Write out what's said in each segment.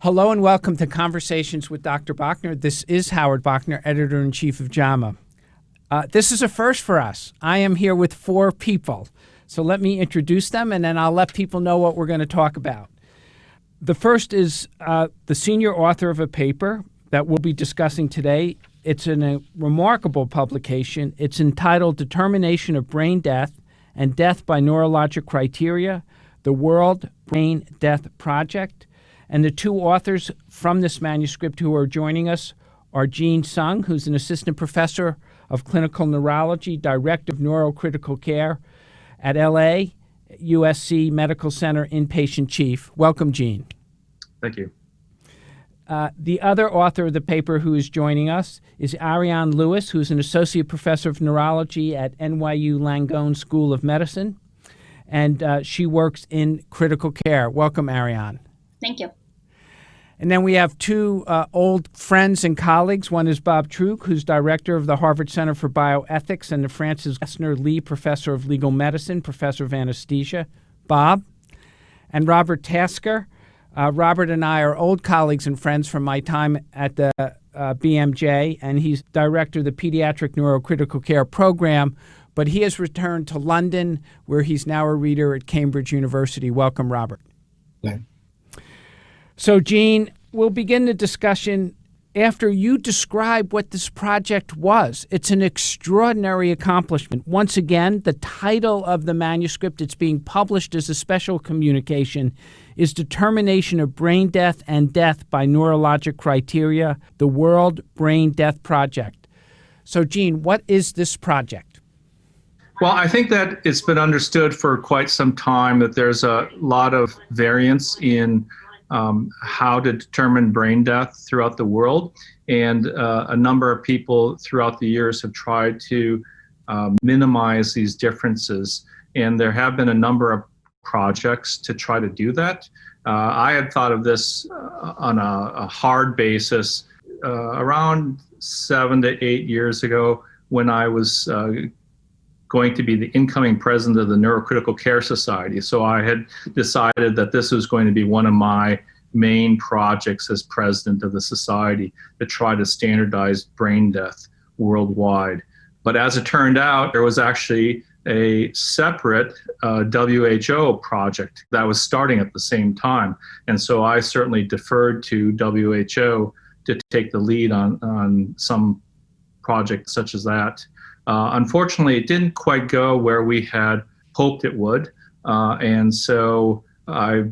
Hello and welcome to Conversations with Dr. Bachner. This is Howard Bachner, Editor-in-Chief of JAMA. This is a first for us. I am here with 4 people. So let me introduce them, and then I'll let people know what we're going to talk about. The first is the senior author of a paper that we'll be discussing today. It's a remarkable publication. It's entitled Determination of Brain Death and Death by Neurologic Criteria, the World Brain Death Project. And the 2 authors from this manuscript who are joining us are Jean Sung, who's an assistant professor of clinical neurology, director of neurocritical care at LA USC Medical Center inpatient chief. Welcome, Jean. Thank you. The other author of the paper who is joining us is Ariane Lewis, who's an associate professor of neurology at NYU Langone School of Medicine, and she works in critical care. Welcome, Ariane. Thank you. And then we have 2 old friends and colleagues. One is Bob Truk, who's director of the Harvard Center for Bioethics and the Francis Gessner Lee Professor of Legal Medicine, professor of anesthesia. Bob. And Robert Tasker. Robert and I are old colleagues and friends from my time at the BMJ, and he's director of the Pediatric Neurocritical Care Program, but he has returned to London, where he's now a reader at Cambridge University. Welcome, Robert. Yeah. So, Jean, we'll begin the discussion after you describe what this project was. It's an extraordinary accomplishment. Once again, the title of the manuscript, it's being published as a special communication, is Determination of Brain Death and Death by Neurologic Criteria, the World Brain Death Project. So, Jean, what is this project? Well, I think that it's been understood for quite some time that there's a lot of variance in how to determine brain death throughout the world. And a number of people throughout the years have tried to minimize these differences. And there have been a number of projects to try to do that. I had thought of this on a hard basis around 7 to 8 years ago when I was going to be the incoming president of the Neurocritical Care Society. So I had decided that this was going to be one of my main projects as president of the society, to try to standardize brain death worldwide. But as it turned out, there was actually a separate WHO project that was starting at the same time. And so I certainly deferred to WHO to take the lead on some project such as that. Unfortunately, it didn't quite go where we had hoped it would. And so I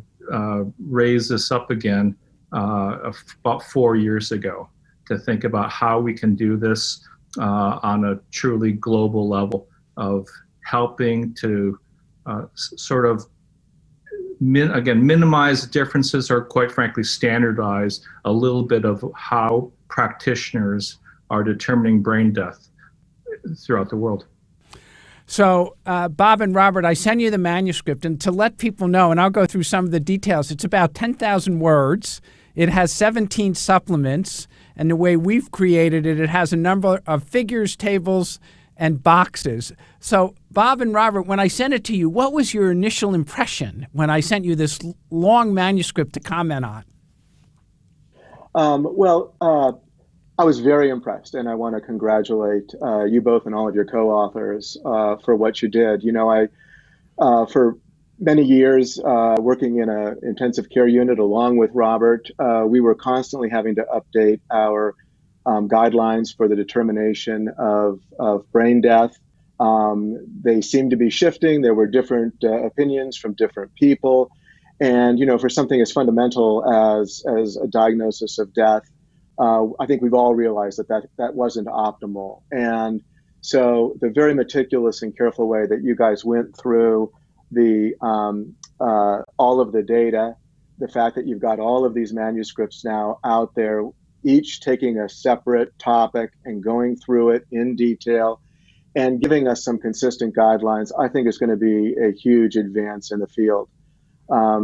raised this up again about 4 years ago to think about how we can do this on a truly global level of helping to sort of, minimize differences or quite frankly standardize a little bit of how practitioners are determining brain death throughout the world. So, Bob and Robert, I send you the manuscript, and to let people know, and I'll go through some of the details, it's about 10,000 words. It has 17 supplements, and the way we've created it, it has a number of figures, tables, and boxes. So, Bob and Robert, when I sent it to you, what was your initial impression when I sent you this long manuscript to comment on? I was very impressed, and I want to congratulate you both and all of your co-authors for what you did. You know, for many years working in an intensive care unit along with Robert, we were constantly having to update our guidelines for the determination of brain death. They seemed to be shifting. There were different opinions from different people. And, you know, for something as fundamental as a diagnosis of death, I think we've all realized that wasn't optimal. And so the very meticulous and careful way that you guys went through all of the data, the fact that you've got all of these manuscripts now out there, each taking a separate topic and going through it in detail and giving us some consistent guidelines, I think is going to be a huge advance in the field.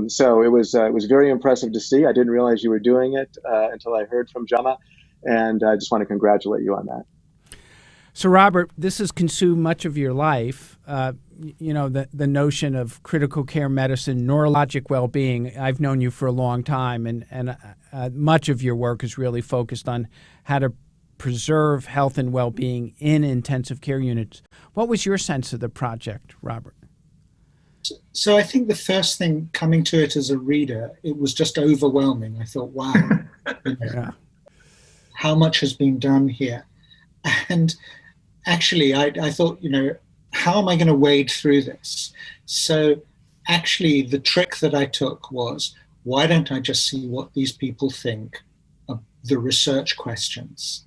So it was very impressive to see. I didn't realize you were doing it until I heard from JAMA, and I just want to congratulate you on that. So, Robert, this has consumed much of your life. You know, the notion of critical care medicine, neurologic well-being. I've known you for a long time, and much of your work is really focused on how to preserve health and well-being in intensive care units. What was your sense of the project, Robert? So I think the first thing coming to it as a reader, it was just overwhelming. I thought, wow, Yeah. how much has been done here? And actually, I thought, how am I going to wade through this? So actually, the trick that I took was, why don't I just see what these people think of the research questions?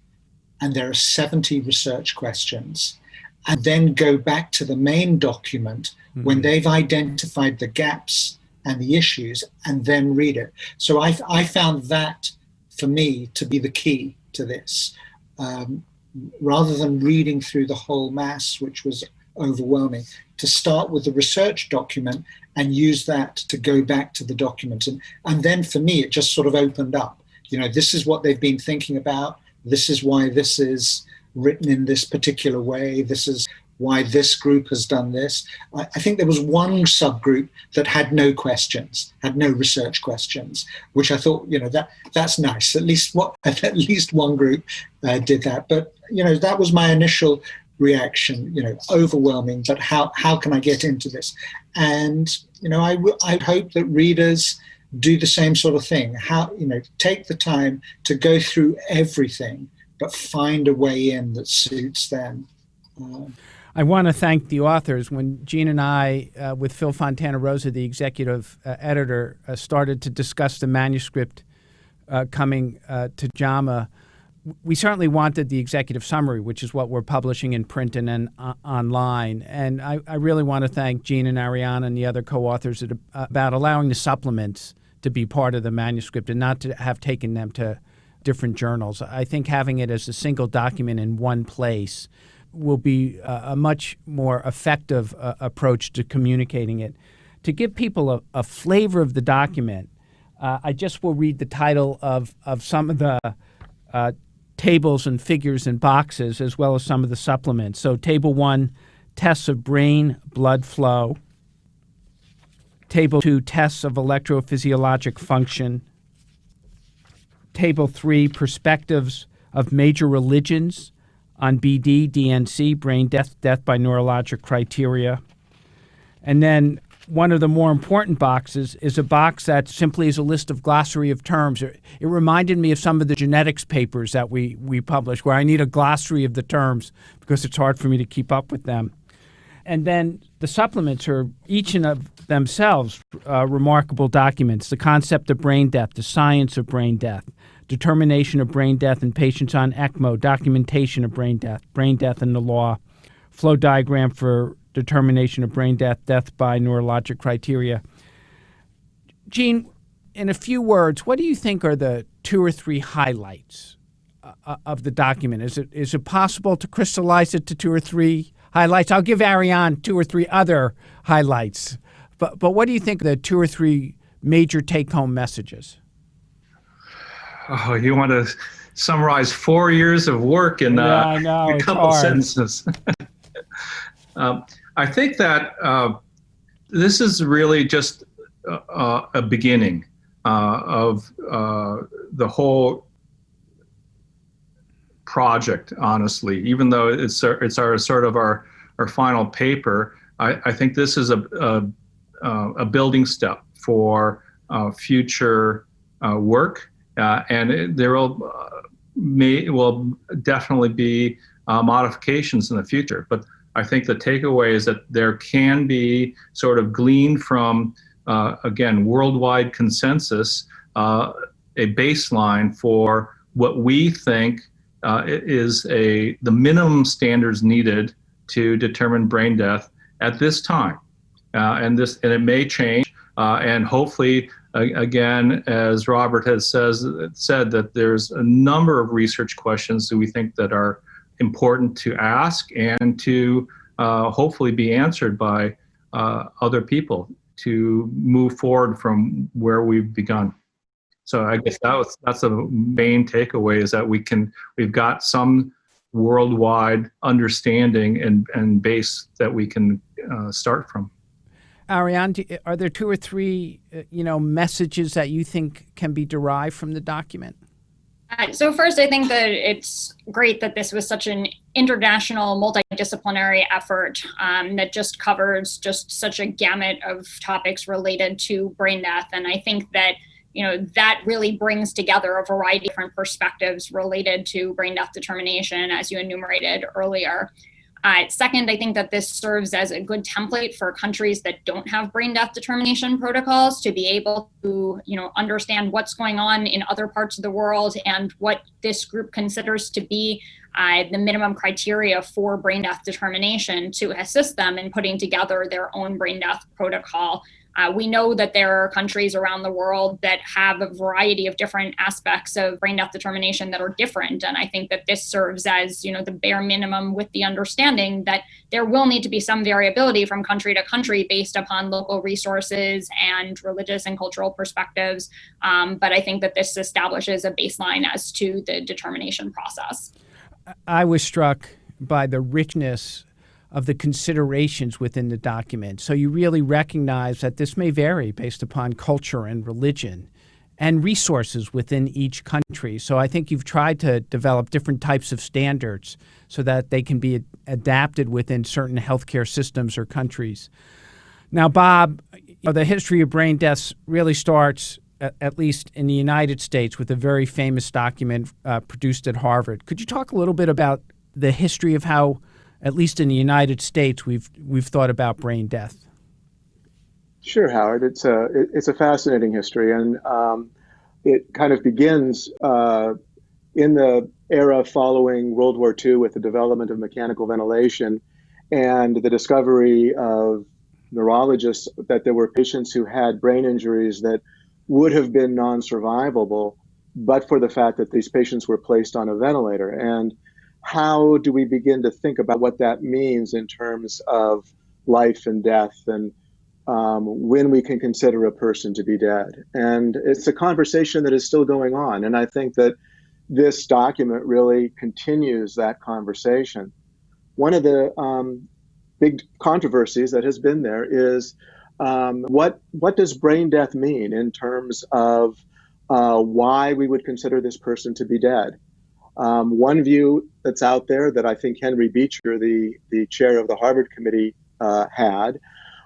And there are 70 research questions. And then go back to the main document when they've identified the gaps and the issues, and then read it. So I found that, for me, to be the key to this. Rather than reading through the whole mass, which was overwhelming, to start with the research document and use that to go back to the document. And then for me, it just sort of opened up. This is what they've been thinking about. This is why this is written in this particular way. This is why this group has done this. I think there was one subgroup that had no questions, had no research questions, which I thought, that's nice. At least one group did that. But, that was my initial reaction, overwhelming, but how can I get into this? And, I hope that readers do the same sort of thing. Take the time to go through everything, but find a way in that suits them. I want to thank the authors. When Gene and I, with Phil Fontana Rosa, the executive editor, started to discuss the manuscript coming to JAMA, we certainly wanted the executive summary, which is what we're publishing in print and then online. And I really want to thank Gene and Ariana and the other co-authors about allowing the supplements to be part of the manuscript and not to have taken them to different journals. I think having it as a single document in one place will be a much more effective approach to communicating it. To give people a flavor of the document, I just will read the title of some of the tables and figures and boxes, as well as some of the supplements. So Table 1, tests of brain blood flow. Table 2, tests of electrophysiologic function. Table 3, perspectives of major religions on BD, DNC, brain death by neurologic criteria. And then one of the more important boxes is a box that simply is a list of glossary of terms. It reminded me of some of the genetics papers that we publish, where I need a glossary of the terms because it's hard for me to keep up with them. And then the supplements are each in of themselves remarkable documents. The concept of brain death, the science of brain death, determination of brain death in patients on ECMO, documentation of brain death in the law, flow diagram for determination of brain death, death by neurologic criteria. Gene, in a few words, what do you think are the 2 or 3 highlights of the document? Is it possible to crystallize it to 2 or 3 highlights? I'll give Ariane 2 or 3 other highlights. But what do you think are the 2 or 3 major take-home messages? Oh, you want to summarize 4 years of work in a couple sentences. I think that this is really just a beginning of the whole project, honestly. Even though it's our sort of our final paper, I think this is a building step for future work, and there will definitely be modifications in the future. But I think the takeaway is that there can be sort of gleaned from, again, worldwide consensus, a baseline for what we think is the minimum standards needed to determine brain death at this time. And it may change, and hopefully, again, as Robert has said that there's a number of research questions that we think that are important to ask and to hopefully be answered by other people to move forward from where we've begun. So I guess that's the main takeaway, is that we've got some worldwide understanding and base that we can start from. Ariane, are there two or three, messages that you think can be derived from the document? So first, I think that it's great that this was such an international, multidisciplinary effort that just covers just such a gamut of topics related to brain death. And I think that, that really brings together a variety of different perspectives related to brain death determination, as you enumerated earlier. Second, I think that this serves as a good template for countries that don't have brain death determination protocols to be able to, understand what's going on in other parts of the world and what this group considers to be the minimum criteria for brain death determination to assist them in putting together their own brain death protocol. We know that there are countries around the world that have a variety of different aspects of brain death determination that are different. And I think that this serves as, the bare minimum with the understanding that there will need to be some variability from country to country based upon local resources and religious and cultural perspectives. But I think that this establishes a baseline as to the determination process. I was struck by the richness of the considerations within the document. So you really recognize that this may vary based upon culture and religion and resources within each country. So I think you've tried to develop different types of standards so that they can be adapted within certain healthcare systems or countries. Now, Bob, the history of brain deaths really starts, at least in the United States, with a very famous document produced at Harvard. Could you talk a little bit about the history of how, at least in the United States, we've thought about brain death? Sure, Howard. It's a fascinating history, and it kind of begins in the era following World War II with the development of mechanical ventilation and the discovery of neurologists that there were patients who had brain injuries that would have been non-survivable, but for the fact that these patients were placed on a ventilator. And how do we begin to think about what that means in terms of life and death and when we can consider a person to be dead? And it's a conversation that is still going on. And I think that this document really continues that conversation. One of the big controversies that has been there is what does brain death mean in terms of why we would consider this person to be dead? One view that's out there that I think Henry Beecher, the chair of the Harvard Committee, had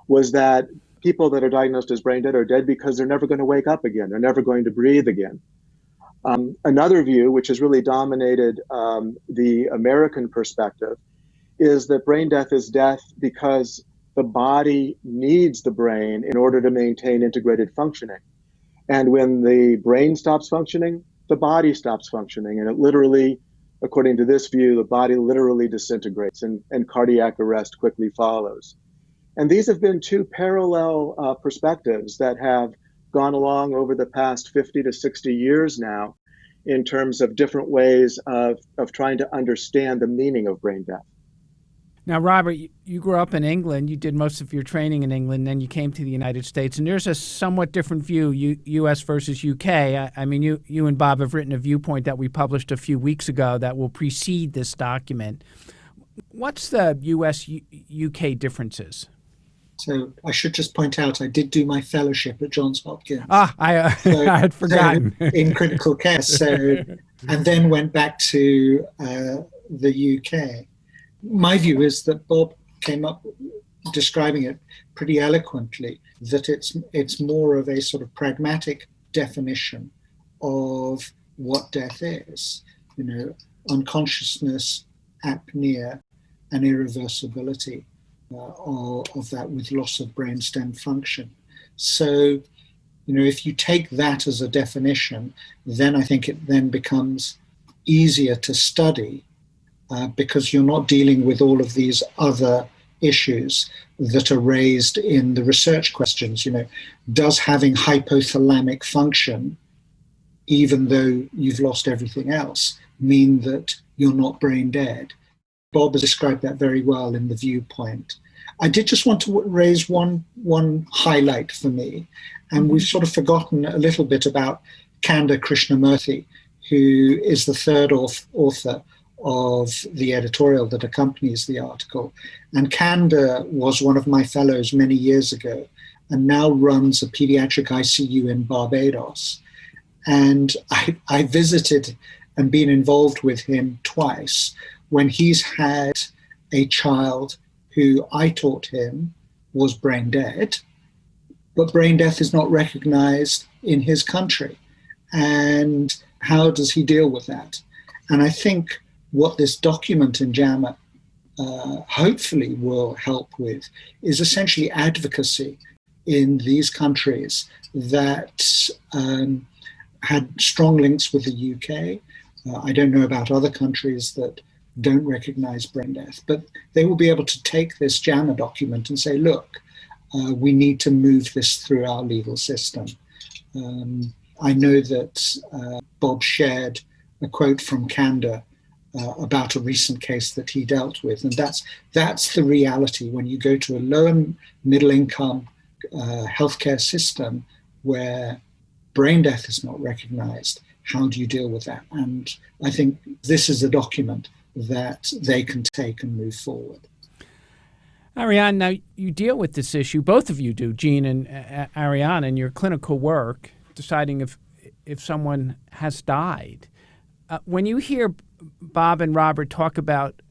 was that people that are diagnosed as brain dead are dead because they're never going to wake up again. They're never going to breathe again. Another view, which has really dominated the American perspective, is that brain death is death because the body needs the brain in order to maintain integrated functioning. And when the brain stops functioning, the body stops functioning, and it literally, according to this view, the body literally disintegrates and cardiac arrest quickly follows. And these have been two parallel perspectives that have gone along over the past 50 to 60 years now in terms of different ways of trying to understand the meaning of brain death. Now, Robert, you grew up in England. You did most of your training in England, then you came to the United States. And there's a somewhat different view, U.S. versus U.K. I mean, you and Bob have written a viewpoint that we published a few weeks ago that will precede this document. What's the U.S.-U.K. differences? So I should just point out, I did do my fellowship at Johns Hopkins. I had forgotten. In critical care. And then went back to the UK. My view is that Bob came up describing it pretty eloquently, that it's more of a sort of pragmatic definition of what death is. Unconsciousness, apnea, and irreversibility of that with loss of brainstem function. So, if you take that as a definition, then I think it then becomes easier to study because you're not dealing with all of these other issues that are raised in the research questions. Does having hypothalamic function, even though you've lost everything else, mean that you're not brain dead? Bob has described that very well in the viewpoint. I did just want to raise one highlight for me, and we've sort of forgotten a little bit about Kanda Krishnamurthy, who is the third author of the editorial that accompanies the article. And Kanda was one of my fellows many years ago and now runs a pediatric ICU in Barbados. And I visited and been involved with him twice when he's had a child who I taught him was brain dead, but brain death is not recognized in his country. And how does he deal with that? And I think what this document in JAMA hopefully will help with is essentially advocacy in these countries that had strong links with the UK. I don't know about other countries that don't recognize brain death, but they will be able to take this JAMA document and say, look, we need to move this through our legal system. I know that Bob shared a quote from Kanda about a recent case that he dealt with, and that's the reality when you go to a low and middle income healthcare system where brain death is not recognized. How do you deal with that? And I think this is a document that they can take and move forward. Ariane, now you deal with this issue, both of you do, Jean and Ariane, in your clinical work, deciding if someone has died. When you hear Bob and Robert talk about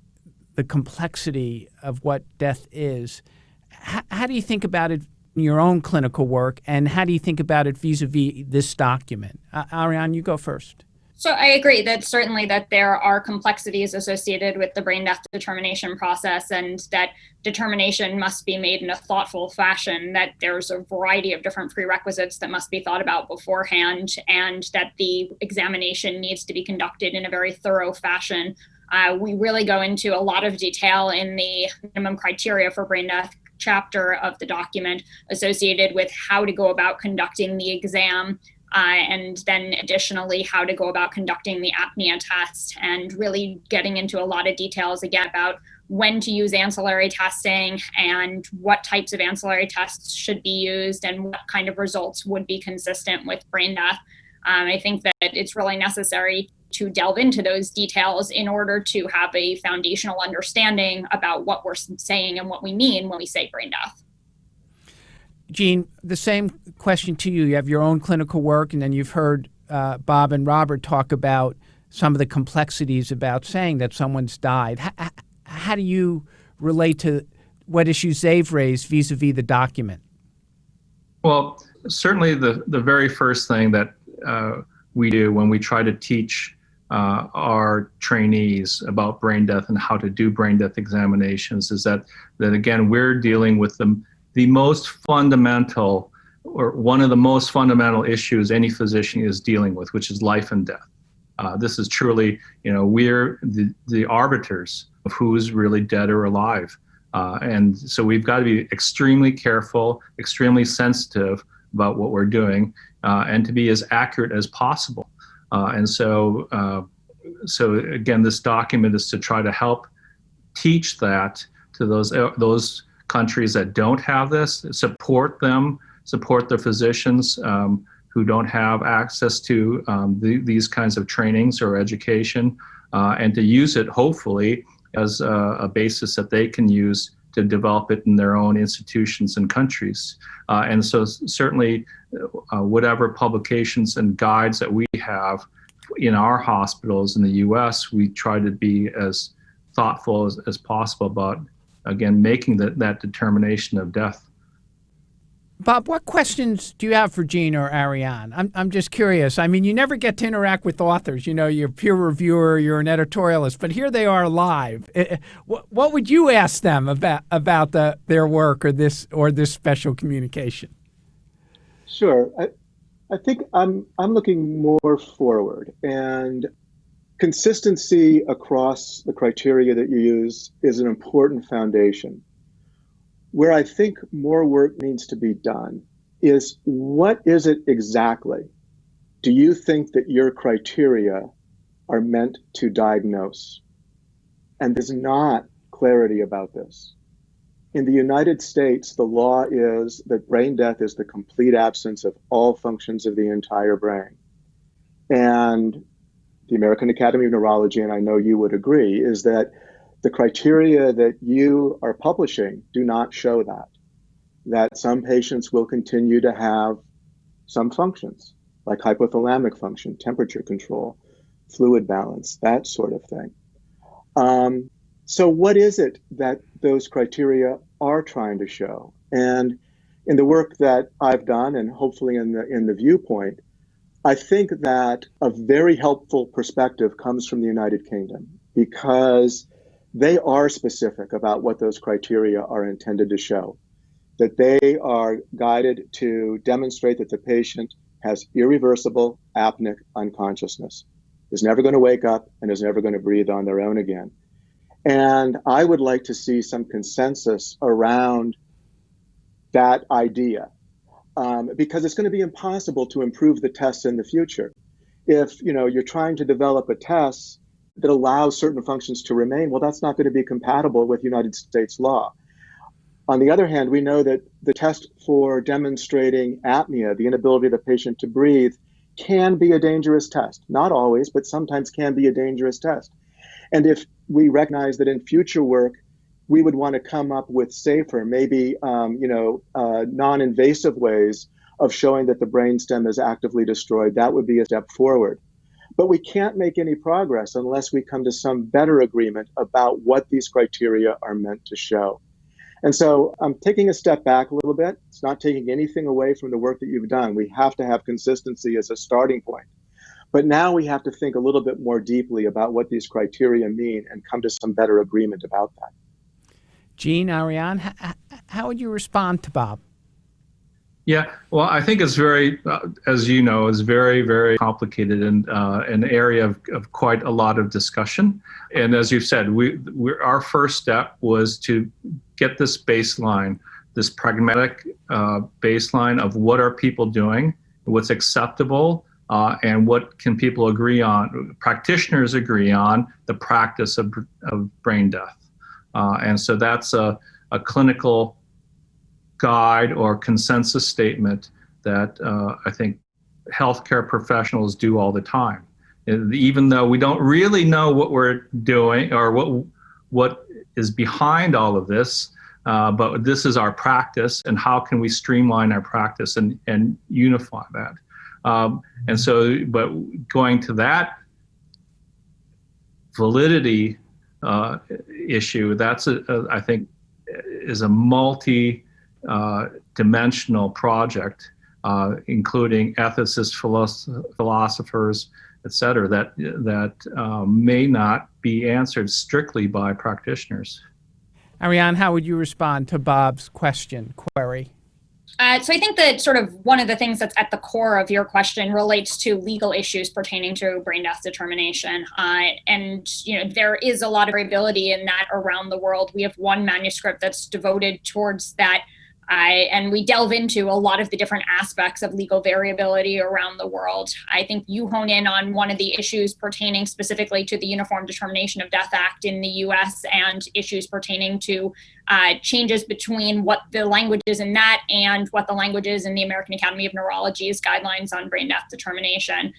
the complexity of what death is, how do you think about it in your own clinical work, and how do you think about it vis-a-vis this document? Ariane, you go first. So I agree that certainly that there are complexities associated with the brain death determination process, and that determination must be made in a thoughtful fashion, that there's a variety of different prerequisites that must be thought about beforehand, and that the examination needs to be conducted in a very thorough fashion. We really go into a lot of detail in the minimum criteria for brain death chapter of the document associated with how to go about conducting the exam, and then additionally how to go about conducting the apnea test, and really getting into a lot of details again about when to use ancillary testing and what types of ancillary tests should be used and what kind of results would be consistent with brain death. I think that it's really necessary to delve into those details in order to have a foundational understanding about what we're saying and what we mean when we say brain death. Jean, the same question to you. You have your own clinical work, and then you've heard Bob and Robert talk about some of the complexities about saying that someone's died. How do you relate to what issues they've raised vis-a-vis the document? Well, certainly the very first thing that we do when we try to teach our trainees about brain death and how to do brain death examinations is that again, we're dealing with the most fundamental, or one of the most fundamental issues any physician is dealing with, which is life and death. This is truly, we're the arbiters of who's really dead or alive. And so we've got to be extremely careful, extremely sensitive about what we're doing, and to be as accurate as possible. And so again, this document is to try to help teach that to those countries that don't have this, support them, support their physicians who don't have access to these kinds of trainings or education, and to use it hopefully as a basis that they can use to develop it in their own institutions and countries. And so certainly whatever publications and guides that we have in our hospitals in the US, we try to be as thoughtful as possible about, again, making that determination of death. Bob, what questions do you have for Jean or Ariane? I'm just curious. I mean, you never get to interact with authors. You're a peer reviewer, you're an editorialist, but here they are live. What would you ask them about their work or this special communication? Sure. I think I'm looking more forward, and consistency across the criteria that you use is an important foundation. Where I think more work needs to be done is, what is it exactly do you think that your criteria are meant to diagnose? And there's not clarity about this. In the United States, the law is that brain death is the complete absence of all functions of the entire brain. And the American Academy of Neurology, and I know you would agree, is that the criteria that you are publishing do not show that some patients will continue to have some functions, like hypothalamic function, temperature control, fluid balance, that sort of thing. So what is it that those criteria are trying to show? And in the work that I've done, and hopefully in the viewpoint, I think that a very helpful perspective comes from the United Kingdom, because they are specific about what those criteria are intended to show, that they are guided to demonstrate that the patient has irreversible apneic unconsciousness, is never going to wake up and is never going to breathe on their own again. And I would like to see some consensus around that idea, because it's going to be impossible to improve the tests in the future. If you're trying to develop a test that allows certain functions to remain, well, that's not going to be compatible with United States law. On the other hand, we know that the test for demonstrating apnea, the inability of the patient to breathe, can be a dangerous test. Not always, but sometimes can be a dangerous test. And if we recognize that in future work, we would want to come up with safer, maybe non-invasive ways of showing that the brainstem is actively destroyed, that would be a step forward. But we can't make any progress unless we come to some better agreement about what these criteria are meant to show. And so I'm taking a step back a little bit. It's not taking anything away from the work that you've done. We have to have consistency as a starting point. But now we have to think a little bit more deeply about what these criteria mean and come to some better agreement about that. Gene, Ariane, how would you respond to Bob? Yeah, well, I think it's very, as you know, is very, very complicated and an area of quite a lot of discussion. And as you've said, our first step was to get this baseline, this pragmatic baseline of what are people doing, what's acceptable, and what can people agree on, practitioners agree on, the practice of brain death. And so that's a clinical guide or consensus statement that I think healthcare professionals do all the time. And even though we don't really know what we're doing or what is behind all of this, but this is our practice, and how can we streamline our practice and unify that? And so, but going to that validity issue, that's I think is a multi-dimensional project, including ethicists, philosophers, et cetera, that may not be answered strictly by practitioners. Ariane, how would you respond to Bob's query? So I think that sort of one of the things that's at the core of your question relates to legal issues pertaining to brain death determination. And there is a lot of variability in that around the world. We have one manuscript that's devoted towards that. And we delve into a lot of the different aspects of legal variability around the world. I think you hone in on one of the issues pertaining specifically to the Uniform Determination of Death Act in the US and issues pertaining to changes between what the language is in that and what the language is in the American Academy of Neurology's guidelines on brain death determination.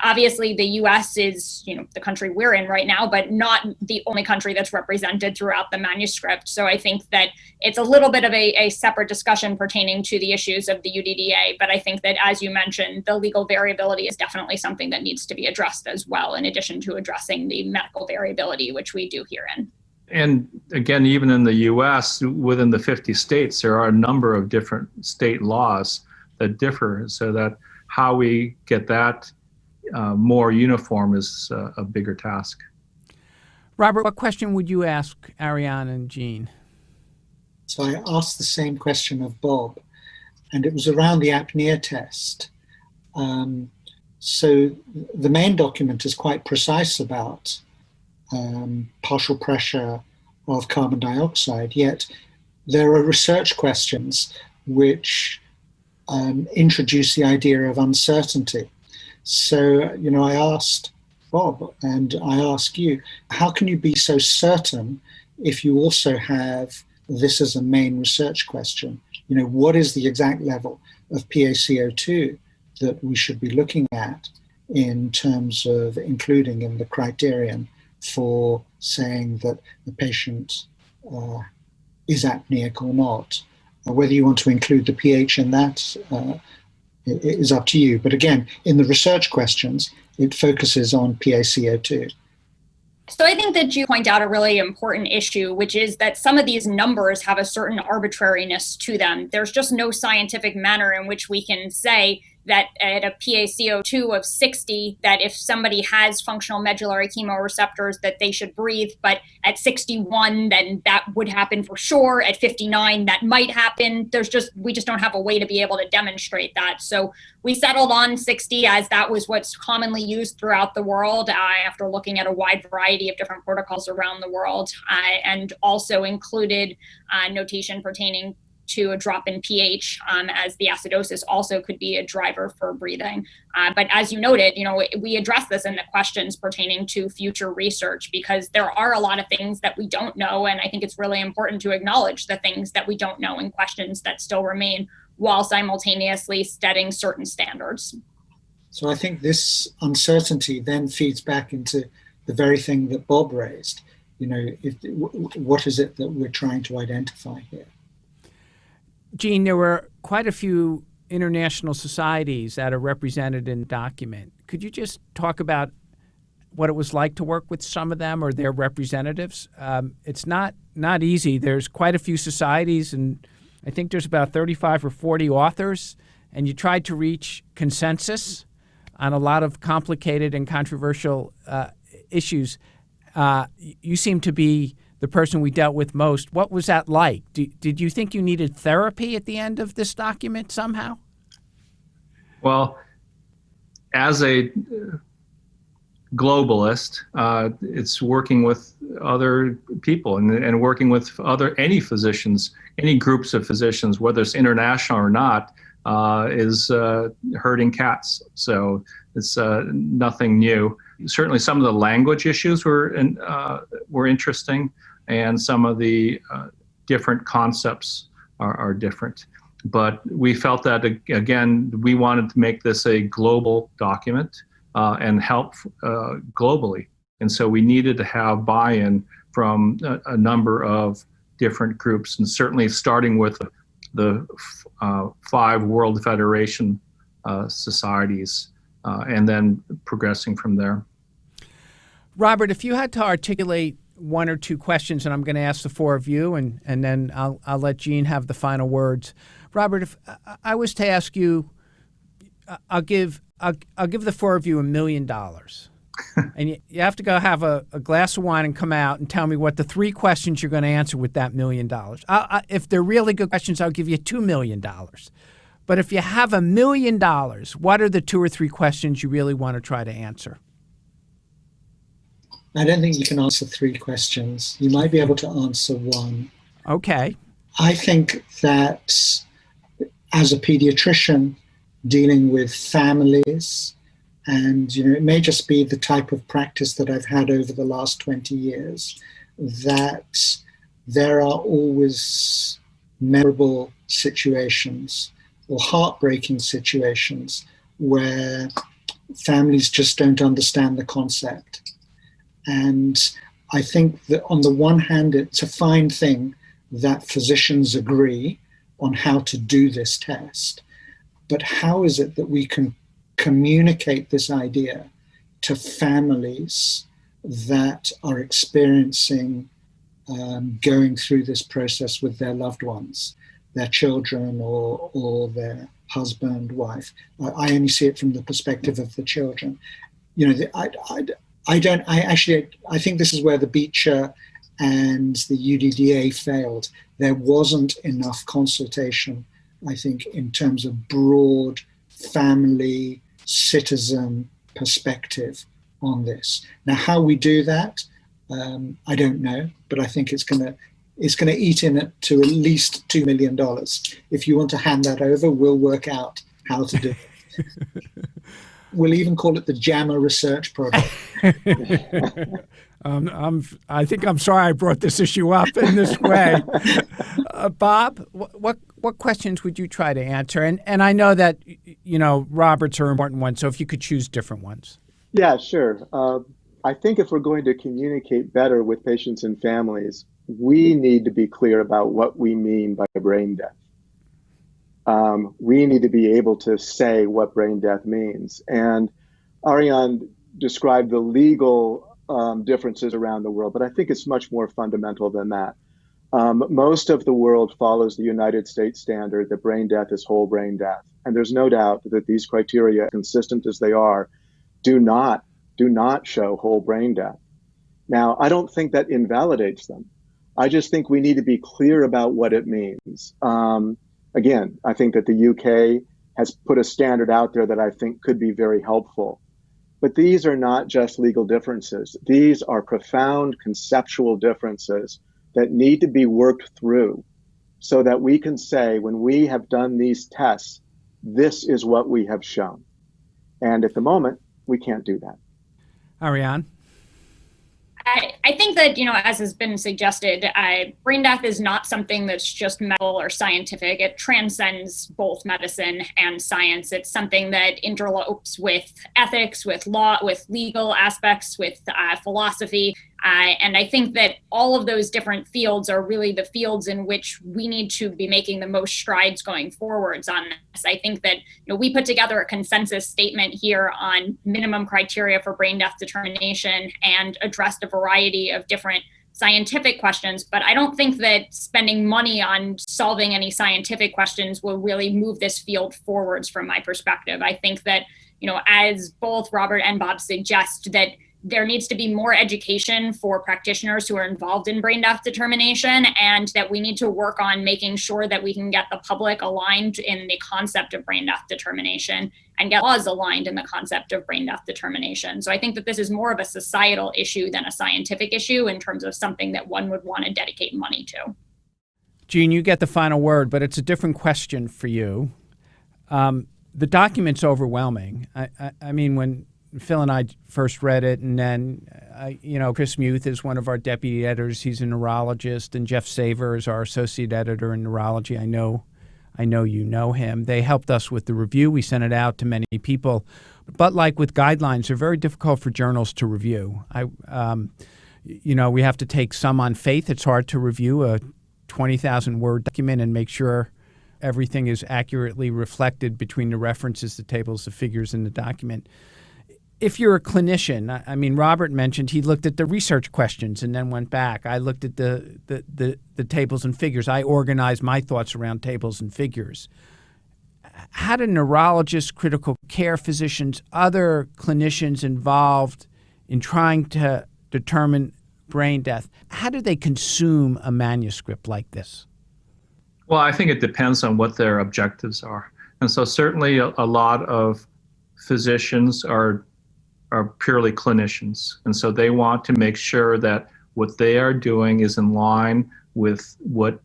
Obviously, the U.S. is, the country we're in right now, but not the only country that's represented throughout the manuscript. So I think that it's a little bit of a separate discussion pertaining to the issues of the UDDA. But I think that, as you mentioned, the legal variability is definitely something that needs to be addressed as well, in addition to addressing the medical variability, which we do herein. And again, even in the U.S., within the 50 states, there are a number of different state laws that differ, so that how we get that more uniform is a bigger task. Robert, what question would you ask Ariane and Gene? So I asked the same question of Bob, and it was around the apnea test. So the main document is quite precise about partial pressure of carbon dioxide, yet there are research questions which introduce the idea of uncertainty. So, I asked Bob, and I ask you, how can you be so certain if you also have this as a main research question? What is the exact level of PaCO2 that we should be looking at? in terms of including in the criterion for saying that the patient is apneic or not. Whether you want to include the pH in that is up to you. But again, in the research questions, it focuses on PaCO2. So I think that you point out a really important issue, which is that some of these numbers have a certain arbitrariness to them. There's just no scientific manner in which we can say that at a PaCO2 of 60, that if somebody has functional medullary chemoreceptors, that they should breathe. But at 61, then that would happen for sure. At 59, that might happen. We just don't have a way to be able to demonstrate that. So we settled on 60 as that was what's commonly used throughout the world after looking at a wide variety of different protocols around the world, and also included notation pertaining to a drop in pH, as the acidosis also could be a driver for breathing. But as you noted, we address this in the questions pertaining to future research, because there are a lot of things that we don't know. And I think it's really important to acknowledge the things that we don't know and questions that still remain, while simultaneously setting certain standards. So I think this uncertainty then feeds back into the very thing that Bob raised. What is it that we're trying to identify here? Gene, there were quite a few international societies that are represented in the document. Could you just talk about what it was like to work with some of them or their representatives? It's not easy. There's quite a few societies, and I think there's about 35 or 40 authors, and you tried to reach consensus on a lot of complicated and controversial issues. You seem to be the person we dealt with most. What was that like? Did you think you needed therapy at the end of this document somehow? Well, as a globalist, it's working with other people and working with any physicians, any groups of physicians, whether it's international or not, is herding cats. So it's nothing new. Certainly, some of the language issues were interesting, and some of the different concepts are different. But we felt that, again, we wanted to make this a global document and help globally. And so we needed to have buy-in from a number of different groups, and certainly starting with the 5 World Federation societies, and then progressing from there. Robert, if you had to articulate one or two questions, and I'm going to ask the 4 of you, and then I'll let Gene have the final words. Robert, if I was to ask you, I'll give the 4 of you $1 million, and you have to go have a glass of wine and come out and tell me what the 3 questions you're going to answer with that $1 million. If they're really good questions, I'll give you $2 million. But if you have $1 million, what are the 2 or 3 questions you really want to try to answer? I don't think you can answer 3 questions. You might be able to answer 1. Okay. I think that as a pediatrician dealing with families, and it may just be the type of practice that I've had over the last 20 years, that there are always memorable situations or heartbreaking situations where families just don't understand the concept. And I think that on the one hand, it's a fine thing that physicians agree on how to do this test. But how is it that we can communicate this idea to families that are experiencing going through this process with their loved ones, their children or their husband, wife? I only see it from the perspective of the children. I think this is where the Beecher and the UDDA failed. There wasn't enough consultation, I think, in terms of broad family, citizen perspective on this. Now, how we do that, I don't know, but I think it's going to eat in it to at least $2 million. If you want to hand that over, we'll work out how to do it. We'll even call it the JAMA Research Project. I think I'm sorry I brought this issue up in this way. Bob, what questions would you try to answer? And I know that Robert's are important ones. So if you could choose different ones. Yeah, sure. I think if we're going to communicate better with patients and families, we need to be clear about what we mean by brain death. We need to be able to say what brain death means. And Ariane described the legal differences around the world, but I think it's much more fundamental than that. Most of the world follows the United States standard that brain death is whole brain death. And there's no doubt that these criteria, consistent as they are, do not show whole brain death. Now, I don't think that invalidates them. I just think we need to be clear about what it means. Again, I think that the UK has put a standard out there that I think could be very helpful. But these are not just legal differences. These are profound conceptual differences that need to be worked through so that we can say, when we have done these tests, this is what we have shown. And at the moment, we can't do that. Ariane? I think that, as has been suggested, brain death is not something that's just medical or scientific. It transcends both medicine and science. It's something that interlopes with ethics, with law, with legal aspects, with philosophy. And I think that all of those different fields are really the fields in which we need to be making the most strides going forwards on this. I think that we put together a consensus statement here on minimum criteria for brain death determination and addressed a variety of different scientific questions, but I don't think that spending money on solving any scientific questions will really move this field forwards from my perspective. I think that, as both Robert and Bob suggest, that there needs to be more education for practitioners who are involved in brain death determination, and that we need to work on making sure that we can get the public aligned in the concept of brain death determination and get laws aligned in the concept of brain death determination. So I think that this is more of a societal issue than a scientific issue in terms of something that one would want to dedicate money to. Jean, you get the final word, but it's a different question for you. The document's overwhelming. I mean, when Phil and I first read it, and then, Chris Muth is one of our deputy editors. He's a neurologist, and Jeff Saver is our associate editor in neurology. I know you know him. They helped us with the review. We sent it out to many people. But like with guidelines, they're very difficult for journals to review. We have to take some on faith. It's hard to review a 20,000-word document and make sure everything is accurately reflected between the references, the tables, the figures in the document. If you're a clinician, I mean, Robert mentioned he looked at the research questions and then went back. I looked at the tables and figures. I organized my thoughts around tables and figures. How do neurologists, critical care physicians, other clinicians involved in trying to determine brain death, how do they consume a manuscript like this? Well, I think it depends on what their objectives are. And so certainly a lot of physicians are purely clinicians. And so they want to make sure that what they are doing is in line with what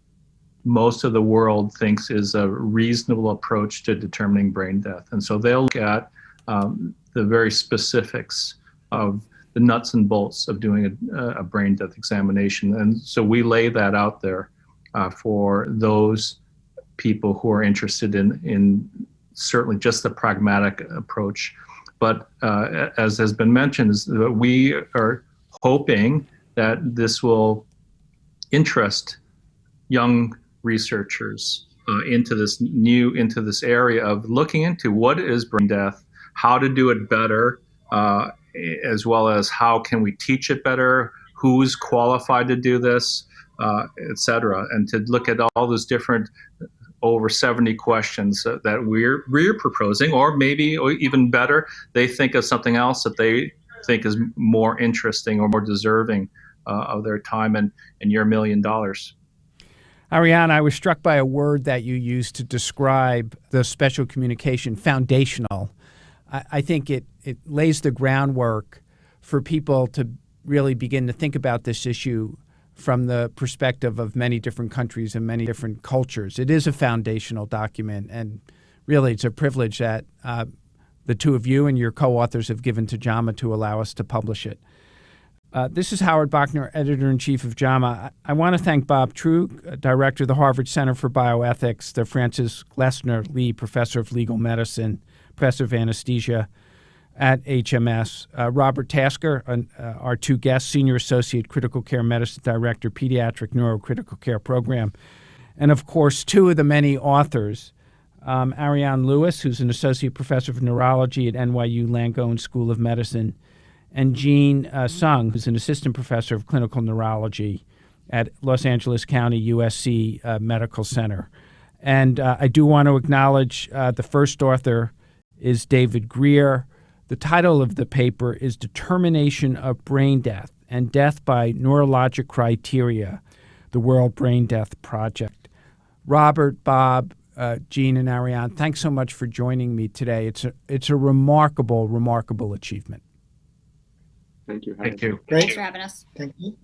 most of the world thinks is a reasonable approach to determining brain death. And so they'll look at the very specifics of the nuts and bolts of doing a brain death examination. And so we lay that out there for those people who are interested in certainly just the pragmatic approach. But as has been mentioned, is that we are hoping that this will interest young researchers into this area of looking into what is brain death, how to do it better, as well as how can we teach it better, who's qualified to do this, et cetera, and to look at all those different over 70 questions that we're proposing, or maybe or even better, they think of something else that they think is more interesting or more deserving of their time and your $1 million. Ariane, I was struck by a word that you used to describe the special communication, foundational. I think it lays the groundwork for people to really begin to think about this issue from the perspective of many different countries and many different cultures. It is a foundational document, and really it's a privilege that the two of you and your co-authors have given to JAMA to allow us to publish it. This is Howard Bachner, editor-in-chief of JAMA. I want to thank Bob Trug, director of the Harvard Center for Bioethics, the Francis Glessner Lee Professor of Legal Medicine, Professor of Anesthesia at HMS, Robert Tasker, our two guests, Senior Associate Critical Care Medicine Director, Pediatric Neurocritical Care Program, and of course, two of the many authors, Ariane Lewis, who's an Associate Professor of Neurology at NYU Langone School of Medicine, and Jean Sung, who's an Assistant Professor of Clinical Neurology at Los Angeles County USC Medical Center. And I do want to acknowledge the first author is David Greer. The title of the paper is Determination of Brain Death and Death by Neurologic Criteria, the World Brain Death Project. Robert, Bob, Jean, and Ariane, thanks so much for joining me today. It's a remarkable, remarkable achievement. Thank you. Thank you. Great. Thanks for having us. Thank you.